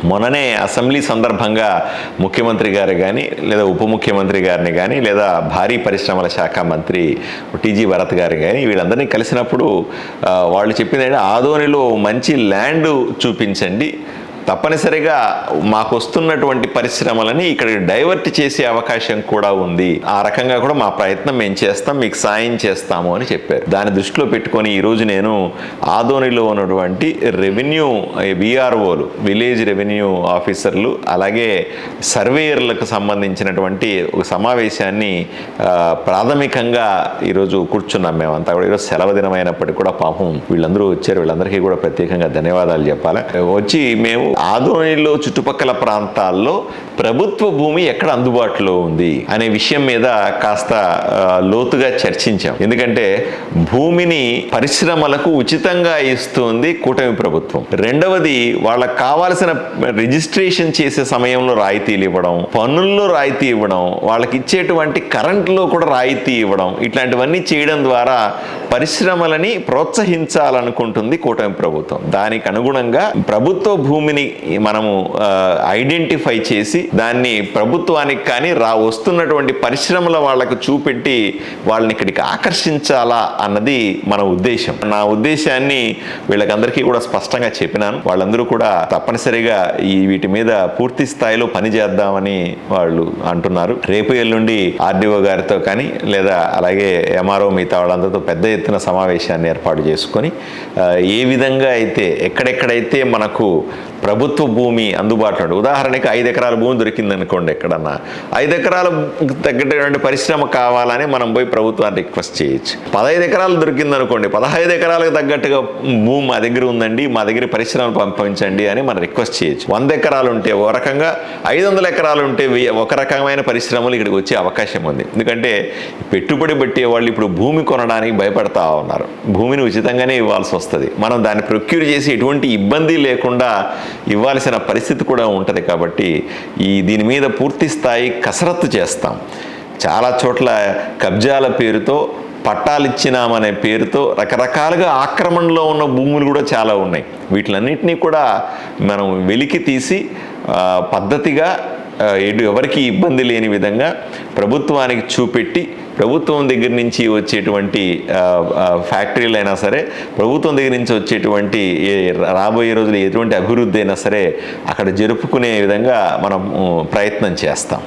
మొన్ననే అసెంబ్లీ సందర్భంగా ముఖ్యమంత్రి గారు కానీ లేదా ఉప ముఖ్యమంత్రి గారిని కానీ లేదా భారీ పరిశ్రమల శాఖ మంత్రి టీజీ భరత్ గారు కానీ వీళ్ళందరినీ కలిసినప్పుడు వాళ్ళు చెప్పింది ఏంటంటే ఆదోనిలో మంచి ల్యాండ్ చూపించండి, తప్పనిసరిగా మాకు వస్తున్నటువంటి పరిశ్రమలని ఇక్కడ డైవర్ట్ చేసే అవకాశం కూడా ఉంది, ఆ రకంగా కూడా మా ప్రయత్నం మేము చేస్తాం, మీకు సాయం చేస్తాము అని చెప్పారు. దాన్ని దృష్టిలో పెట్టుకొని ఈరోజు నేను ఆదోనిలో ఉన్నటువంటి రెవెన్యూ విఆర్ఓలు, విలేజ్ రెవెన్యూ ఆఫీసర్లు, అలాగే సర్వేయర్లకు సంబంధించినటువంటి ఒక సమావేశాన్ని ప్రాథమికంగా ఈరోజు కూర్చున్నాం. మేమంతా కూడా ఈరోజు సెలవు దినమైనప్పటికీ కూడా పాపం వీళ్ళందరూ వచ్చారు, వీళ్ళందరికీ కూడా ప్రత్యేకంగా ధన్యవాదాలు చెప్పాలి. వచ్చి మేము ఆదోనిలో చుట్టుపక్కల ప్రాంతాల్లో ప్రభుత్వ భూమి ఎక్కడ అందుబాటులో ఉంది అనే విషయం మీద కాస్త లోతుగా చర్చించాం. ఎందుకంటే భూమిని పరిశ్రమలకు ఉచితంగా ఇస్తుంది కూటమి ప్రభుత్వం. రెండవది, వాళ్ళకు కావాల్సిన రిజిస్ట్రేషన్ చేసే సమయంలో రాయితీలు ఇవ్వడం, పన్నుల్లో రాయితీ ఇవ్వడం, వాళ్ళకి ఇచ్చేటువంటి కరెంట్లో కూడా రాయితీ ఇవ్వడం, ఇట్లాంటివన్నీ చేయడం ద్వారా పరిశ్రమలని ప్రోత్సహించాలనుకుంటుంది కూటమి ప్రభుత్వం. దానికి అనుగుణంగా ప్రభుత్వ భూమిని మనము ఐడెంటిఫై చేసి దాన్ని ప్రభుత్వానికి కానీ వస్తున్నటువంటి పరిశ్రమల వాళ్ళకు చూపెట్టి వాళ్ళని ఇక్కడికి ఆకర్షించాలా అన్నది మన ఉద్దేశం. నా ఉద్దేశాన్ని వీళ్ళకందరికీ కూడా స్పష్టంగా చెప్పినాను. వాళ్ళందరూ కూడా తప్పనిసరిగా వీటి మీద పూర్తి స్థాయిలో పనిచేద్దామని వాళ్ళు అంటున్నారు. రేపు ఎల్లుండి ఆర్డీఓ గారితో కానీ లేదా అలాగే ఎంఆర్ఓ మిగతా వాళ్ళందరితో పెద్ద ఎత్తున సమావేశాన్ని ఏర్పాటు చేసుకొని ఏ విధంగా అయితే ఎక్కడెక్కడైతే మనకు ప్రభుత్వ భూమి అందుబాటులో, ఉదాహరణకి 5 ఎకరాల భూమి దొరికింది అనుకోండి, ఎక్కడన్నా 5 ఎకరాల తగ్గటువంటి పరిశ్రమ కావాలని మనం పోయి ప్రభుత్వాన్ని రిక్వెస్ట్ చేయొచ్చు. 15 ఎకరాలు దొరికింది అనుకోండి, 15 ఎకరాలకు తగ్గట్టుగా భూమి మా దగ్గర ఉందండి, మా దగ్గర పరిశ్రమలు పంపించండి అని మనం రిక్వెస్ట్ చేయొచ్చు. 100 ఎకరాలు ఉంటే ఒక రకంగా, 500 ఎకరాలు ఉంటే ఒక రకమైన పరిశ్రమలు ఇక్కడికి వచ్చే అవకాశం ఉంది. ఎందుకంటే పెట్టుబడి పెట్టే వాళ్ళు ఇప్పుడు భూమి కొనడానికి భయపడతా ఉన్నారు. భూమిని ఉచితంగానే ఇవ్వాల్సి వస్తుంది. మనం దాన్ని ప్రొక్యూర్ చేసి ఎటువంటి ఇబ్బంది లేకుండా ఇవ్వాల్సిన పరిస్థితి కూడా ఉంటుంది. కాబట్టి దీని మీద పూర్తి స్థాయి కసరత్తు చేస్తాం. చాలా చోట్ల కబ్జాల పేరుతో, పట్టాలిచ్చినామనే పేరుతో రకరకాలుగా ఆక్రమణలో ఉన్న భూములు కూడా చాలా ఉన్నాయి. వీటిలన్నింటినీ కూడా మనం వెలికి తీసి పద్ధతిగా ఎవరికి ఇబ్బంది లేని విధంగా ప్రభుత్వానికి చూపెట్టి, ప్రభుత్వం దగ్గర నుంచి వచ్చేటువంటి ఫ్యాక్టరీలు అయినా సరే, ప్రభుత్వం దగ్గర నుంచి వచ్చేటువంటి రాబోయే రోజులు ఎటువంటి అభివృద్ధి అయినా సరే అక్కడ జరుపుకునే విధంగా మనం ప్రయత్నం చేస్తాం.